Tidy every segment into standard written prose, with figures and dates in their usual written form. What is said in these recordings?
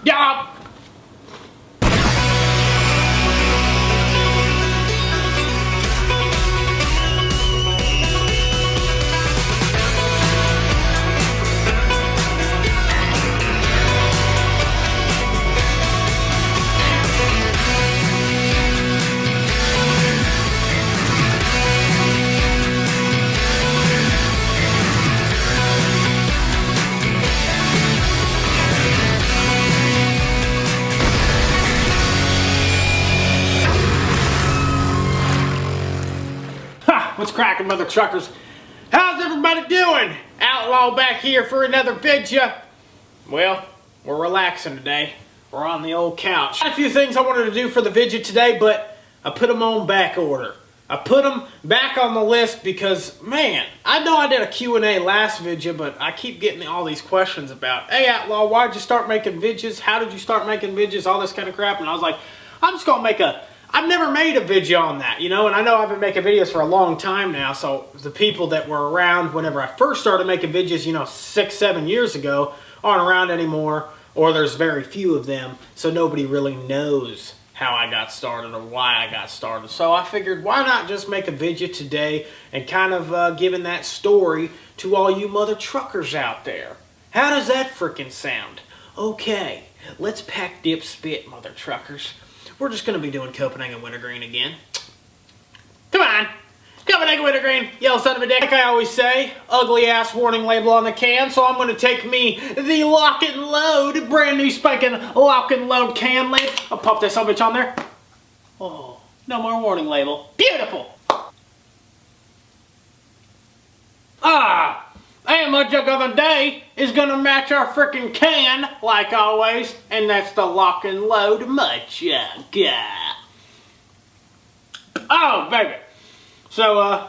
Yup. What's cracking, mother truckers? How's everybody doing? Outlaw back here for another video. Well, we're relaxing today. We're on the old couch. Got a few things I wanted to do for the video today, but I put them on back order. I put them back on the list because, man, I know I did a Q&A last video, but I keep getting all these questions about, hey Outlaw, why'd you start making videos? How did you start making videos? All this kind of crap. And I was like, I'm just gonna make I've never made a video on that, you know, and I know I've been making videos for a long time now, so the people that were around whenever I first started making videos, you know, 6-7 years ago, aren't around anymore, or there's very few of them, so nobody really knows how I got started or why I got started. So I figured, why not just make a video today and kind of giving that story to all you mother truckers out there. How does that frickin' sound? Okay, let's pack dip spit, mother truckers. We're just going to be doing Copenhagen Wintergreen again. Come on! Copenhagen Wintergreen, yellow son of a dick. Like I always say, ugly ass warning label on the can, so I'm going to take me the lock and load, brand new spanking lock and load can lid. I'll pop this bitch on there. Oh, no more warning label. Beautiful! And my jug of the day is going to match our freaking can, like always, and that's the lock and load mud jug. Oh, baby. So,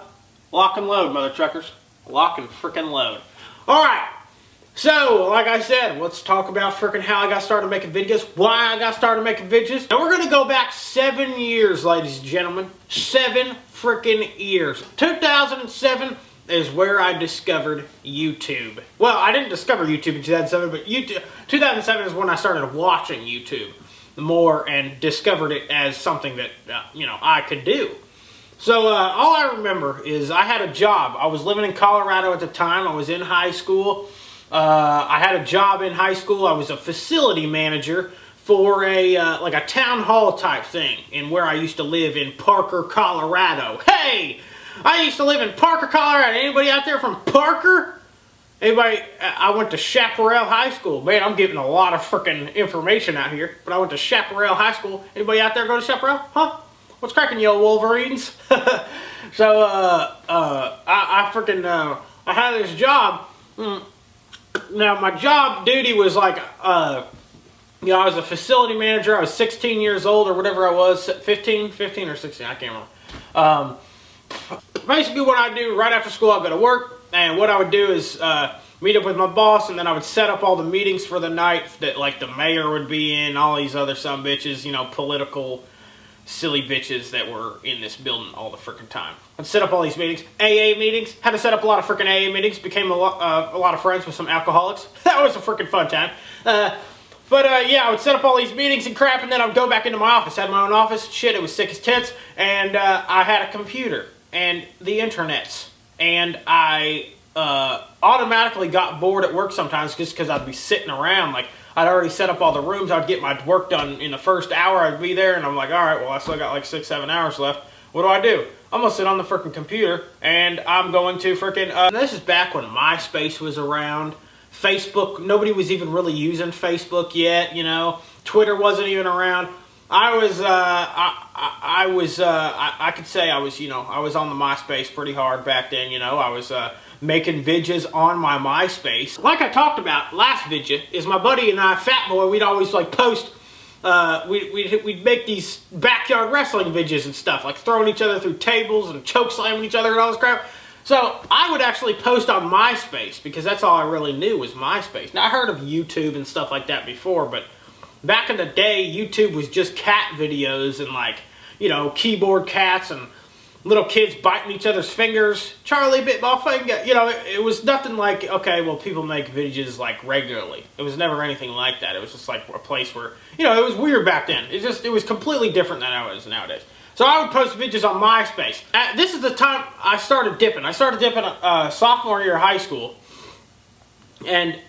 lock and load, mother truckers. Lock and frickin' load. Alright, so, like I said, let's talk about frickin' how I got started making videos, why I got started making videos. And we're going to go back 7 years, ladies and gentlemen. 7 frickin' years. 2007 is where I discovered YouTube. Well, I didn't discover YouTube in 2007, but 2007 is when I started watching YouTube more and discovered it as something that, you know, I could do. So, all I remember is I had a job. I was living in Colorado at the time. I was in high school. I had a job in high school. I was a facility manager for like a town hall type thing in where I used to live in Parker, Colorado. Hey! I used to live in Parker, Colorado. Anybody out there from Parker? Anybody? I went to Chaparral High School. Man, I'm giving a lot of freaking information out here. But I went to Chaparral High School. Anybody out there go to Chaparral? Huh? What's cracking, you old Wolverines? So, I freaking, I had this job. Now, my job duty was like, you know, I was a facility manager. I was 16 years old or whatever I was. 15 or 16, I can't remember. Basically what I do right after school, I'd go to work, and what I would do is meet up with my boss, and then I would set up all the meetings for the night that like the mayor would be in, all these other sumbitches, you know, political silly bitches that were in this building all the freaking time. I'd set up all these meetings, AA meetings, had to set up a lot of freaking AA meetings, became a lot of friends with some alcoholics. That was a freaking fun time. But yeah, I would set up all these meetings and crap, and then I would go back into my office. I had my own office. Shit, it was sick as tits. And I had a computer and the internets. And I automatically got bored at work sometimes just because I'd be sitting around. Like, I'd already set up all the rooms. I'd get my work done in the first hour. I'd be there, and I'm like, all right, well, I still got like 6-7 hours left. What do? I'm going to sit on the freaking computer, and I'm going to freaking... this is back when MySpace was around. Facebook, nobody was even really using Facebook yet, you know. Twitter wasn't even around. I could say I was, you know, I was on the MySpace pretty hard back then, you know. I was making vidges on my MySpace. Like I talked about last video, is my buddy and I, Fat Boy, we'd always like post, we'd make these backyard wrestling vidges and stuff, like throwing each other through tables and choke slamming each other and all this crap. So I would actually post on MySpace because that's all I really knew was MySpace. Now I heard of YouTube and stuff like that before, but back in the day, YouTube was just cat videos and like, you know, keyboard cats and little kids biting each other's fingers. Charlie bit my finger. You know, it was nothing like, okay, well, people make videos like regularly. It was never anything like that. It was just like a place where, you know, it was weird back then. It was completely different than it is nowadays. So I would post videos on MySpace. This is the time I started dipping. I started dipping sophomore year of high school. And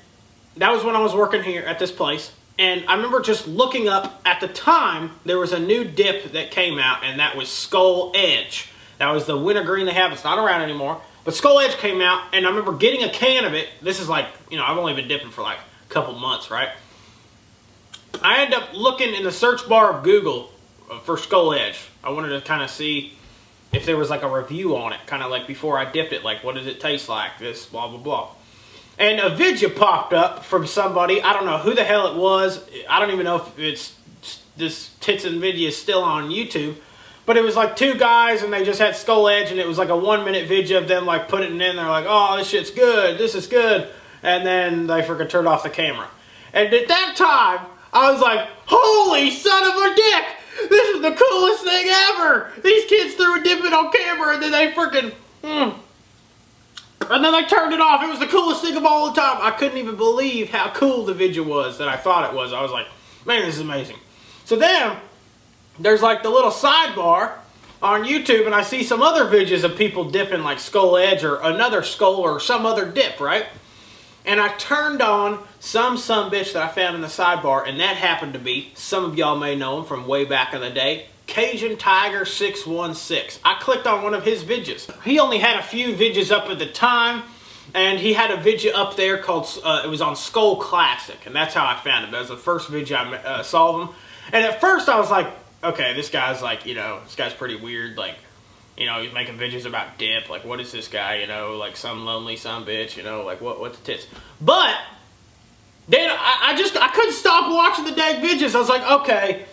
that was when I was working here at this place. And I remember just looking up, at the time, there was a new dip that came out, and that was Skull Edge. That was the wintergreen they have. It's not around anymore. But Skull Edge came out, and I remember getting a can of it. This is like, you know, I've only been dipping for like a couple months, right? I ended up looking in the search bar of Google for Skull Edge. I wanted to kind of see if there was like a review on it, kind of like before I dipped it, like what does it taste like, this, blah, blah, blah. And a video popped up from somebody. I don't know who the hell it was. I don't even know if it's this tits and video is still on YouTube. But it was like two guys and they just had Skull Edge, and it was like a 1-minute video of them like putting it in. They're like, oh, this shit's good. This is good. And then they freaking turned off the camera. And at that time, I was like, holy son of a dick. This is the coolest thing ever. These kids threw a dip in on camera and then they freaking... And then they turned it off. It was the coolest thing of all the time. I couldn't even believe how cool the video was that I thought it was. I was like, man, this is amazing. So then, there's like the little sidebar on YouTube, and I see some other videos of people dipping like Skull Edge or another skull or some other dip, right? And I turned on some bitch that I found in the sidebar, and that happened to be, some of y'all may know him from way back in the day, Cajun Tiger 616. I clicked on one of his videos. He only had a few videos up at the time, and he had a video up there called, it was on Skull Classic, and that's how I found it. That was the first video I saw of him. And at first I was like, okay, this guy's like, you know, this guy's pretty weird, like, you know, he's making videos about dip, like, what is this guy, you know, like some lonely son bitch, you know, like, what the tits. But, then I couldn't stop watching the dang videos. I was like, okay,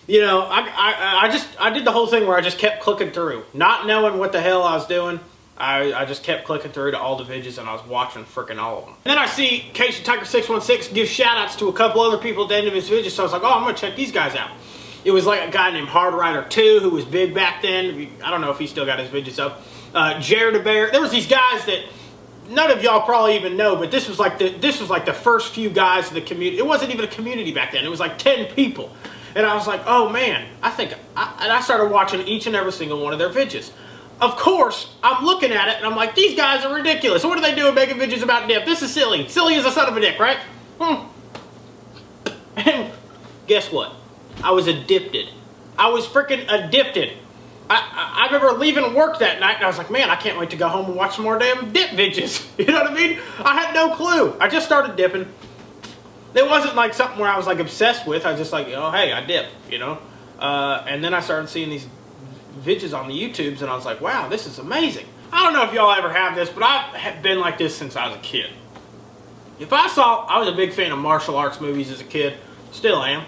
you know, I did the whole thing where I just kept clicking through, not knowing what the hell I was doing. I just kept clicking through to all the videos, and I was watching freaking all of them. And then I see Cajun Tiger 616 give shout outs to a couple other people at the end of his videos, so I was like, oh, I'm going to check these guys out. It was like a guy named Hard Rider 2 who was big back then. I don't know if he still got his videos up. Jared the Bear. There was these guys that none of y'all probably even know, but this was like the first few guys in the community. It wasn't even a community back then. It was like 10 people. And I was like, oh man, and I started watching each and every single one of their videos. Of course, I'm looking at it and I'm like, these guys are ridiculous. What are they doing making videos about dip? This is silly. Silly as a son of a dick, right? And guess what? I was addicted. I was freaking addicted. I remember leaving work that night and I was like, man, I can't wait to go home and watch some more damn dip videos. You know what I mean? I had no clue. I just started dipping. It wasn't like something where I was like obsessed with. I was just like, oh, hey, I dip, you know? And then I started seeing these videos on the YouTubes and I was like, wow, this is amazing. I don't know if y'all ever have this, but I've been like this since I was a kid. I was a big fan of martial arts movies as a kid, still am.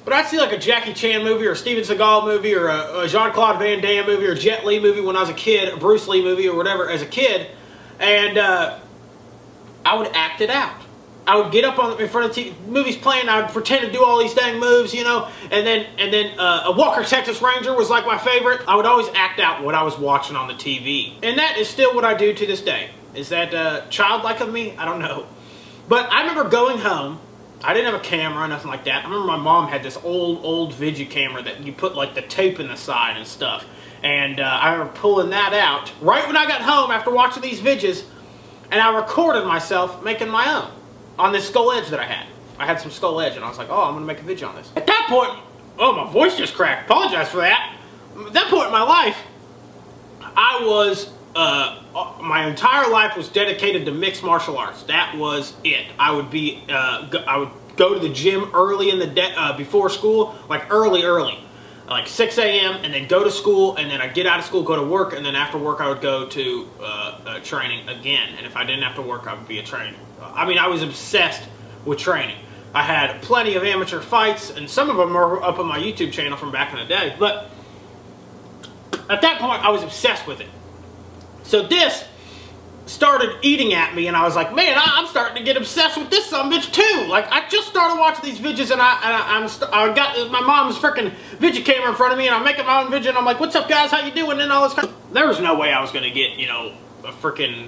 But I'd see like a Jackie Chan movie or a Steven Seagal movie or a Jean-Claude Van Damme movie or a Jet Li movie when I was a kid, a Bruce Lee movie or whatever as a kid, and I would act it out. I would get up in front of the movies playing, I would pretend to do all these dang moves, you know, and then a Walker Texas Ranger was like my favorite. I would always act out what I was watching on the TV. And that is still what I do to this day. Is that childlike of me? I don't know. But I remember going home. I didn't have a camera or nothing like that. I remember my mom had this old video camera that you put like the tape in the side and stuff. And I remember pulling that out right when I got home after watching these videos, and I recorded myself making my own on this Skull Edge that I had. I had some Skull Edge and I was like, oh, I'm going to make a video on this. At that point, oh, my voice just cracked. Apologize for that. At that point in my life, I was... my entire life was dedicated to mixed martial arts. That was it. I would go to the gym early in the day, before school, like early, like 6 a.m. and then go to school, and then I'd get out of school, go to work, and then after work I would go to training again. And if I didn't have to work, I would be a trainer. I mean, I was obsessed with training. I had plenty of amateur fights, and some of them are up on my YouTube channel from back in the day. But at that point, I was obsessed with it. So this started eating at me, and I was like, man, I'm starting to get obsessed with this sumbitch too. Like, I just started watching these videos, and I got my mom's freaking video camera in front of me, and I'm making my own video, and I'm like, what's up, guys? How you doing? And all this kind of... there was no way I was going to get, you know, a freaking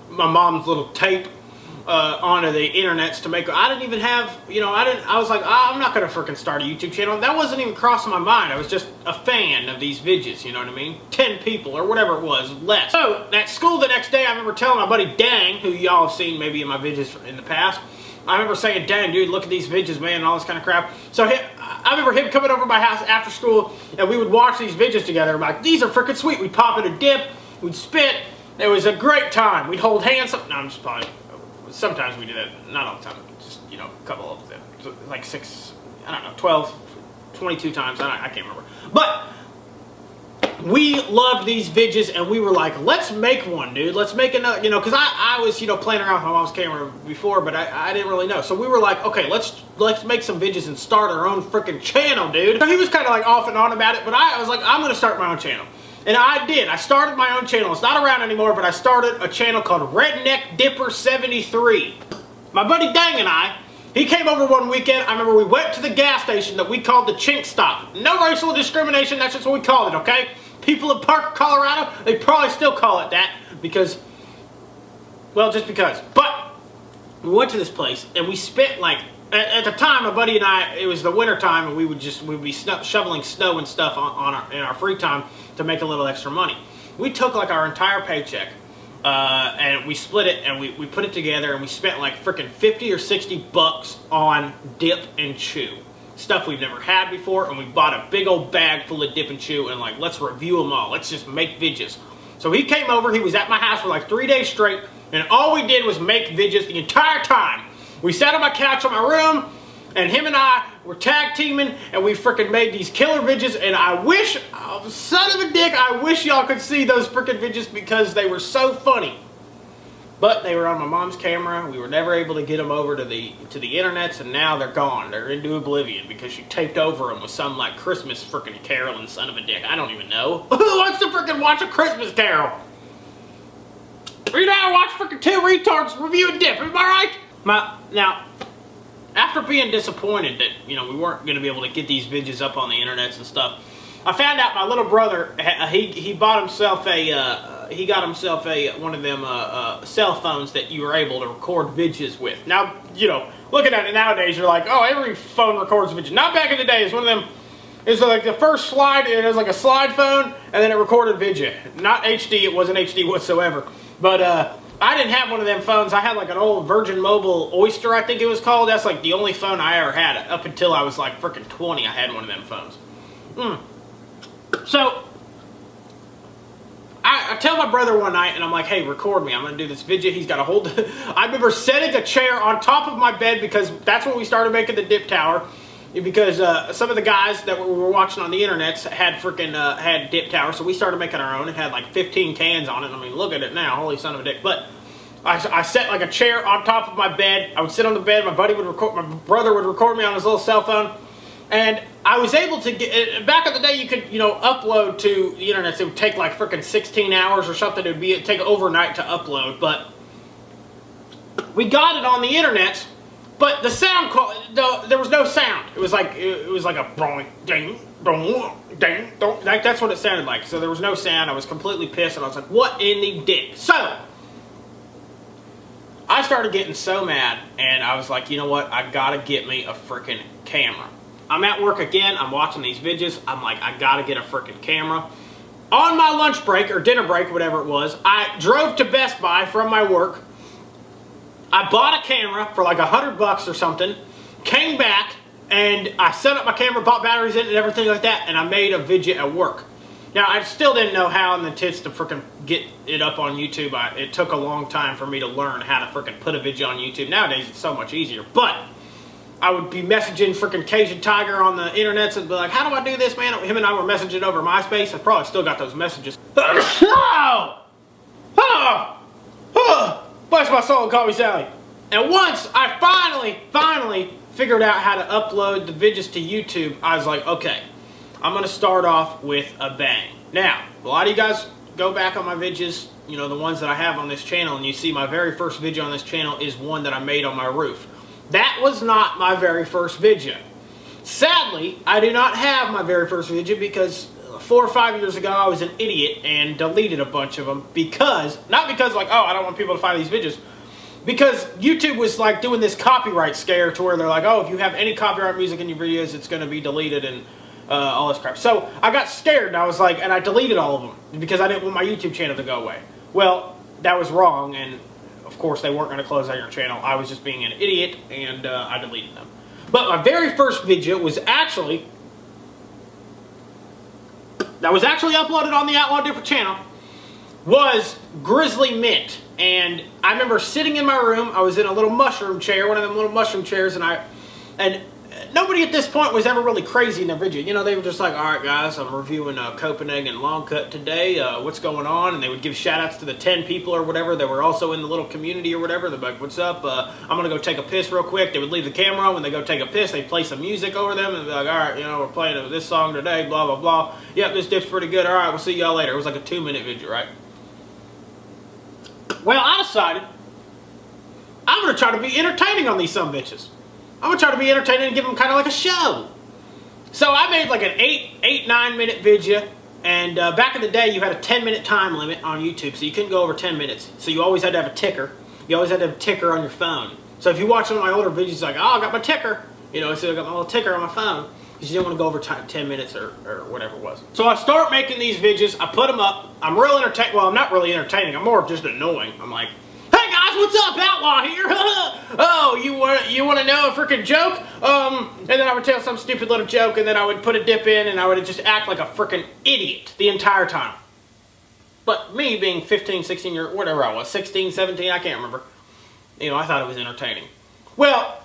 my mom's little tape onto the internets to make. I didn't even have, you know, I was like, I'm not going to freaking start a YouTube channel. That wasn't even crossing my mind. I was just a fan of these vidges, you know what I mean? 10 people or whatever it was, less. So at school the next day, I remember telling my buddy Dang, who y'all have seen maybe in my vidges in the past, I remember saying, dang, dude, look at these vidges, man, and all this kind of crap. So I remember him coming over to my house after school, and we would watch these vidges together. I'm like, these are freaking sweet. We'd pop in a dip, we'd spit. It was a great time. We'd hold hands. No, I'm just probably, sometimes we did that. Not all the time. Just, you know, a couple of them. Like 6, I don't know, 12, 22 times. I can't remember. But we loved these vidges, and we were like, let's make one, dude. Let's make another, you know, because I was, you know, playing around with my mom's camera before, but I didn't really know. So we were like, okay, let's make some vidges and start our own freaking channel, dude. So he was kind of like off and on about it, but I was like, I'm going to start my own channel. And I did. I started my own channel. It's not around anymore, but I started a channel called Redneck Dipper 73. My buddy Dang and I, he came over one weekend. I remember we went to the gas station that we called the Chink Stop. No racial discrimination. That's just what we called it, okay? People in Parker, Colorado, they probably still call it that because, well, just because. But we went to this place and we spent like, at the time, my buddy and I, it was the winter time, and we'd be shoveling snow and stuff in our free time to make a little extra money. We took like our entire paycheck and we split it, and we put it together, and we spent like freaking 50 or 60 bucks on dip and chew. Stuff we've never had before, and we bought a big old bag full of dip and chew, and like, let's review them all. Let's just make vidges. So he came over, he was at my house for like 3 days straight, and all we did was make vidges the entire time. We sat on my couch in my room, and him and I were tag teaming, and we freaking made these killer vidges, and I wish, oh, son of a dick, I wish y'all could see those freaking vidges because they were so funny. But they were on my mom's camera. We were never able to get them over to the internets, and now they're gone. They're into oblivion because she taped over them with some like Christmas freaking caroling son of a dick. I don't even know. Who wants to freaking watch a Christmas carol? You know, I watch freaking 2 retards review a dip. Am I right? Now, after being disappointed that, you know, we weren't going to be able to get these vidges up on the internets and stuff, I found out my little brother, he bought himself one of them cell phones that you were able to record vidges with. Now, you know, looking at it nowadays, you're like, oh, every phone records a video. Not back in the day. It's one of them, it's like the first slide, it was like a slide phone, and then it recorded video. Not HD, it wasn't HD whatsoever. But, I didn't have one of them phones. I had like an old Virgin Mobile Oyster, I think it was called. That's like the only phone I ever had. Up until I was like freaking 20, I had one of them phones. So, I tell my brother one night, and I'm like, hey, record me. I'm going to do this video. He's got to hold it. I remember setting a chair on top of my bed because that's when we started making the dip tower. Because some of the guys that we were watching on the internet had freaking had dip towers, so we started making our own. It had like 15 cans on it. I mean, look at it now, holy son of a dick. But I set like a chair on top of my bed. I would sit on the bed. My brother would record me on his little cell phone, and I was able to get. Back in the day, you could, you know, upload to the internet. So it would take like freaking 16 hours or something. It'd take overnight to upload, but we got it on the internet. But the sound quality, there was no sound. It was like a boing, ding, dong, ding, dong. Like that's what it sounded like. So there was no sound. I was completely pissed, and I was like, "What in the dick?" So I started getting so mad, and I was like, "You know what? I gotta get me a freaking camera." I'm at work again. I'm watching these vidges. I'm like, I gotta get a freaking camera. On my lunch break or dinner break, whatever it was, I drove to Best Buy from my work. I bought a camera for like $100 or something, came back, and I set up my camera, bought batteries in it and everything like that, and I made a video at work. Now, I still didn't know how in the tits to freaking get it up on YouTube. It took a long time for me to learn how to freaking put a video on YouTube. Nowadays, it's so much easier, but I would be messaging freaking Cajun Tiger on the internet and be like, how do I do this, man? Him and I were messaging over MySpace. I probably still got those messages. Bless my soul and call me Sally. And once I finally figured out how to upload the videos to YouTube, I was like, okay, I'm going to start off with a bang. Now, a lot of you guys go back on my videos, you know, the ones that I have on this channel, and you see my very first video on this channel is one that I made on my roof. That was not my very first video. Sadly, I do not have my very first video because 4 or 5 years ago, I was an idiot and deleted a bunch of them because, not because like, oh, I don't want people to find these videos, because YouTube was like doing this copyright scare to where they're like, oh, if you have any copyright music in your videos, it's going to be deleted and all this crap. So I got scared and I was like, and I deleted all of them because I didn't want my YouTube channel to go away. Well, that was wrong, and of course they weren't going to close out your channel. I was just being an idiot, and I deleted them. But my very first video was actually uploaded on the Outlaw Dipper channel, was Grizzly Mint. And I remember sitting in my room, I was in a little mushroom chair, one of them little mushroom chairs, and nobody at this point was ever really crazy in their video. You know, they were just like, all right, guys, I'm reviewing Copenhagen Long Cut today. What's going on? And they would give shout-outs to the 10 people or whatever that were also in the little community or whatever. They'd be like, what's up? I'm going to go take a piss real quick. They would leave the camera on. When they go take a piss, they'd play some music over them and be like, all right, you know, we're playing this song today, blah, blah, blah. Yep, this dip's pretty good. All right, we'll see y'all later. It was like a 2-minute video, right? Well, I decided I'm going to try to be entertaining on these sumbitches. I'm going to try to be entertaining and give them kind of like a show. So I made like an 9 minute video. And back in the day, you had a 10-minute time limit on YouTube. So you couldn't go over 10 minutes. So you always had to have a ticker. You always had to have a ticker on your phone. So if you watch some of my older videos, like, oh, I got my ticker. You know, so I got my little ticker on my phone. Because you didn't want to go over 10 minutes or whatever it was. So I start making these videos. I put them up. I'm real entertaining. Well, I'm not really entertaining. I'm more of just annoying. I'm like, hey guys, what's up? Outlaw here. Oh, you want to know a freaking joke? And then I would tell some stupid little joke, and then I would put a dip in, and I would just act like a freaking idiot the entire time. But me being 15, 16 years, whatever I was, 16, 17, I can't remember. You know, I thought it was entertaining. Well,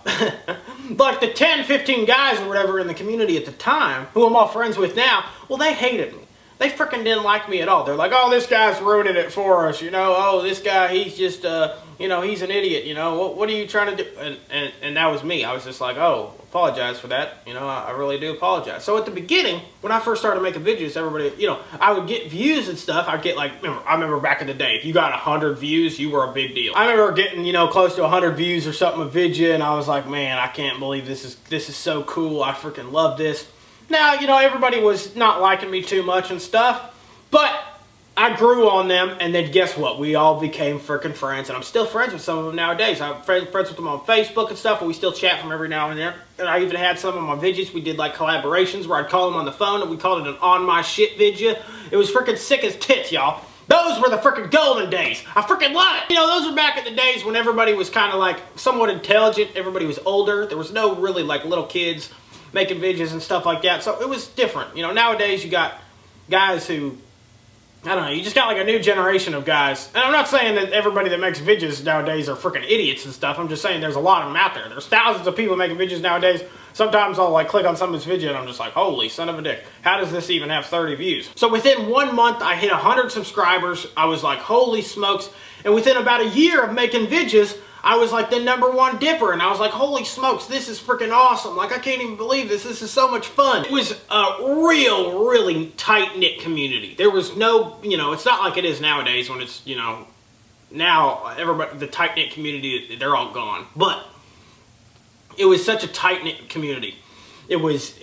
like the 10, 15 guys or whatever in the community at the time, who I'm all friends with now, well, they hated me. They freaking didn't like me at all. They're like, oh, this guy's ruining it for us, you know. Oh, this guy, he's just, you know, he's an idiot, you know. What are you trying to do? And that was me. I was just like, oh, apologize for that. You know, I really do apologize. So at the beginning, when I first started making videos, everybody, you know, I would get views and stuff. I'd get like, I remember back in the day, if you got 100 views, you were a big deal. I remember getting, you know, close to 100 views or something a video, and I was like, man, I can't believe this is so cool. I freaking love this. Now, you know, everybody was not liking me too much and stuff, but I grew on them, and then guess what? We all became freaking friends, and I'm still friends with some of them nowadays. I'm friends with them on Facebook and stuff, and we still chat from every now and then. And I even had some of my videos. We did like collaborations where I'd call them on the phone, and we called it an On My Shit video. It was freaking sick as tits, y'all. Those were the freaking golden days. I freaking love it. You know, those were back in the days when everybody was kind of like somewhat intelligent. Everybody was older. There was no really like little kids making videos and stuff like that. So it was different. You know, nowadays you got guys who, I don't know, you just got like a new generation of guys. And I'm not saying that everybody that makes videos nowadays are freaking idiots and stuff. I'm just saying there's a lot of them out there. There's thousands of people making videos nowadays. Sometimes I'll like click on someone's video and I'm just like, holy son of a dick. How does this even have 30 views? So within 1 month, I hit 100 subscribers. I was like, holy smokes. And within about a year of making videos, I was like the #1 dipper, and I was like, holy smokes, this is freaking awesome. Like, I can't even believe this. This is so much fun. It was a really tight-knit community. There was no, you know, it's not like it is nowadays when it's, you know, now everybody, the tight-knit community, they're all gone. But it was such a tight-knit community. It was,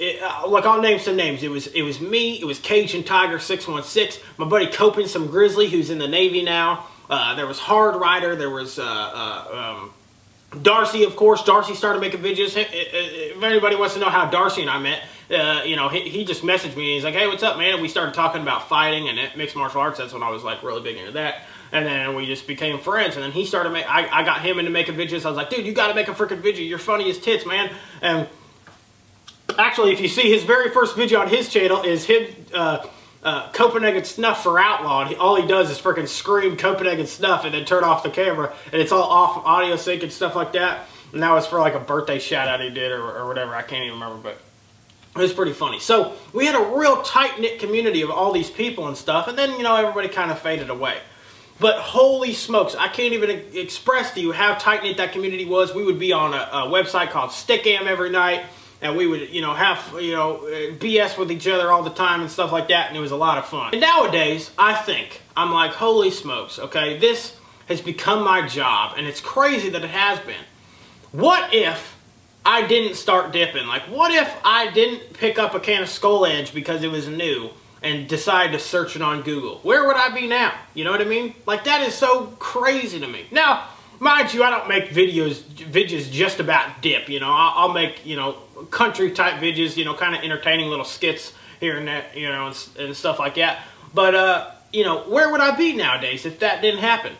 like, I'll name some names. It was me, it was Cajun Tiger 616, my buddy Copin, some Grizzly, who's in the Navy now. There was Hard Rider, there was Darcy, of course. Darcy started making videos. If anybody wants to know how Darcy and I met, you know, he just messaged me and he's like, hey, what's up, man? And we started talking about fighting and mixed martial arts. That's when I was like really big into that. And then we just became friends. And then he started I got him into making videos. I was like, dude, you got to make a freaking video. You're funny as tits, man. And actually, if you see his very first video on his channel is him, Copenhagen Snuff for Outlaw. All he does is freaking scream Copenhagen Snuff and then turn off the camera, and it's all off audio sync and stuff like that. And that was for like a birthday shout out he did or whatever. I can't even remember, but it was pretty funny. So we had a real tight-knit community of all these people and stuff, and then, you know, everybody kind of faded away. But holy smokes, I can't even express to you how tight-knit that community was. We would be on a website called Stickam every night. And we would, you know, have, you know, BS with each other all the time and stuff like that, and it was a lot of fun. And nowadays, I'm like, holy smokes, okay, this has become my job, and it's crazy that it has been. What if I didn't start dipping? Like, what if I didn't pick up a can of Skull Edge because it was new, and decided to search it on Google, where would I be now? You know what I mean? Like, that is so crazy to me. Now, mind you, I don't make videos just about dip, you know. I'll make, you know, country type videos, you know, kind of entertaining little skits here and there, you know, and stuff like that. But, you know, where would I be nowadays if that didn't happen?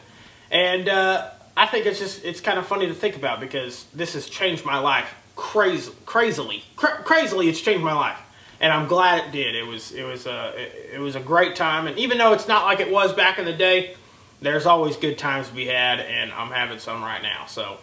And I think it's kind of funny to think about, because this has changed my life crazily. It's changed my life. And I'm glad it did. It was a great time. And even though it's not like it was back in the day, there's always good times to be had, and I'm having some right now. So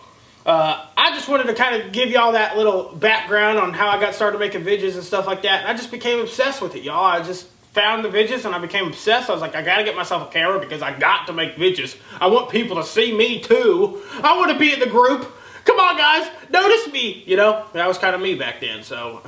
I just wanted to kind of give y'all that little background on how I got started making videos and stuff like that. And I just became obsessed with it, y'all. I just found the videos and I became obsessed. I was like, I gotta get myself a camera because I got to make videos. I want people to see me too. I want to be in the group. Come on, guys, notice me. You know, that was kind of me back then. So,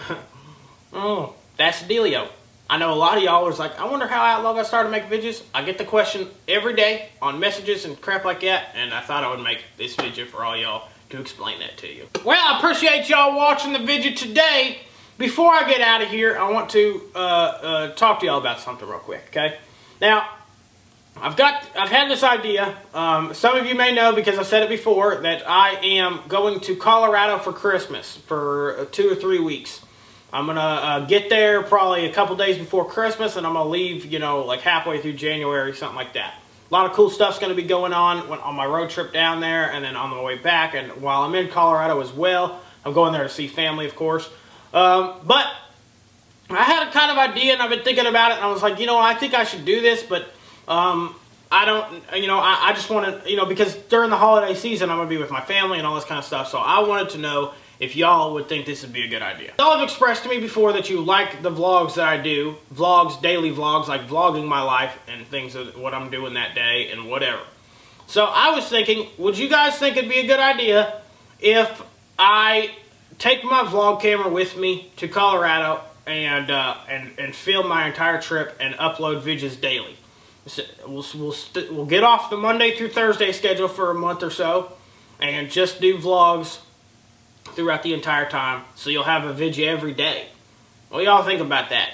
that's the dealio. I know a lot of y'all was like, I wonder how Outlaw got started making videos. I get the question every day on messages and crap like that, and I thought I would make this video for all y'all to explain that to you. Well, I appreciate y'all watching the video today. Before I get out of here, I want to talk to y'all about something real quick, okay? Now, I've had this idea. Some of you may know, because I've said it before, that I am going to Colorado for Christmas for 2 or 3 weeks. I'm going to get there probably a couple days before Christmas, and I'm going to leave, you know, like halfway through January, something like that. A lot of cool stuff's going to be going on my road trip down there, and then on the way back. And while I'm in Colorado as well, I'm going there to see family, of course. But I had a kind of idea, and I've been thinking about it, and I was like, you know, I think I should do this, but I don't, you know, I just want to, you know, because during the holiday season, I'm going to be with my family and all this kind of stuff, so I wanted to know if y'all would think this would be a good idea. Y'all have expressed to me before that you like the vlogs that I do, daily vlogs, like vlogging my life and things of what I'm doing that day and whatever. So I was thinking, would you guys think it'd be a good idea if I take my vlog camera with me to Colorado and film my entire trip and upload videos daily? We'll get off the Monday through Thursday schedule for a month or so and just do vlogs throughout the entire time, so you'll have a video every day. What do y'all think about that?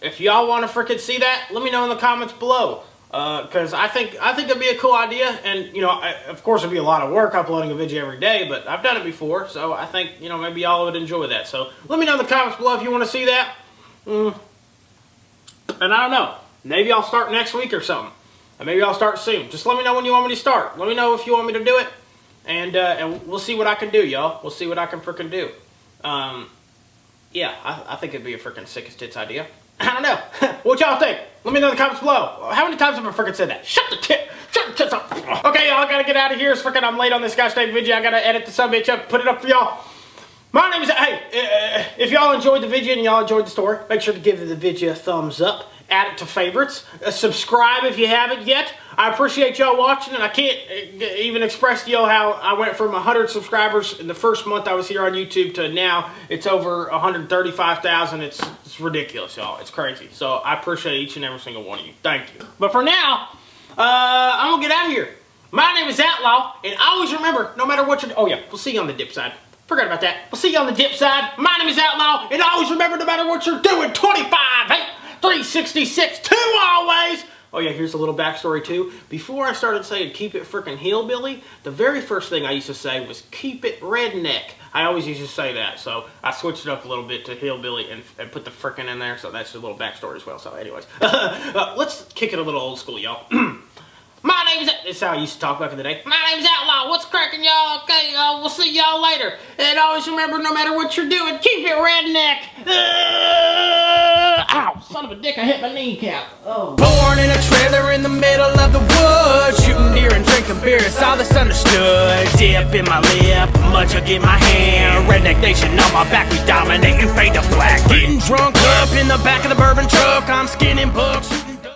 If y'all want to freaking see that, let me know in the comments below. Because I think it'd be a cool idea, and you know, of course it'd be a lot of work uploading a video every day, but I've done it before, so I think, you know, maybe y'all would enjoy that. So let me know in the comments below if you want to see that. And I don't know, maybe I'll start next week or something, and maybe I'll start soon. Just let me know when you want me to start. Let me know if you want me to do it. And we'll see what I can do, y'all. We'll see what I can frickin' do. Yeah, I think it'd be a frickin' sick as tits idea. I don't know. What y'all think? Let me know in the comments below. How many times have I frickin' said that? Shut the tits up. Okay, y'all, I gotta get out of here. It's frickin' I'm late on this gosh dang video. I gotta edit the sumbitch up, put it up for y'all. My name is, hey, if y'all enjoyed the video and y'all enjoyed the story, make sure to give the video a thumbs up. Add it to favorites. Subscribe if you haven't yet. I appreciate y'all watching, and I can't even express to y'all how I went from 100 subscribers in the first month I was here on YouTube to now it's over 135,000. It's ridiculous, y'all. It's crazy. So I appreciate each and every single one of you. Thank you. But for now, I'm going to get out of here. My name is Outlaw, and always remember, no matter what you're doing, oh yeah, we'll see you on the dip side. Forget about that. We'll see you on the dip side. My name is Outlaw, and always remember, no matter what you're doing, 25, hey, 366, 2 always. Oh yeah, here's a little backstory too. Before I started saying keep it frickin' hillbilly, the very first thing I used to say was keep it redneck. I always used to say that, so I switched it up a little bit to hillbilly and put the frickin' in there, so that's a little backstory as well. So anyways, let's kick it a little old school, y'all. My name's, this is how I used to talk back in the day. My name's Outlaw. What's cracking, y'all? Okay, we'll see y'all later. And always remember, no matter what you're doing, keep it redneck. Ow, son of a dick, I hit my kneecap. Oh. Born in a trailer in the middle of the woods, shooting deer and drinking beer, it's all that's understood. Dip in my lip, much in my hand. Redneck nation on my back, we dominating fade to black. Getting drunk up in the back of the bourbon truck, I'm skinning books.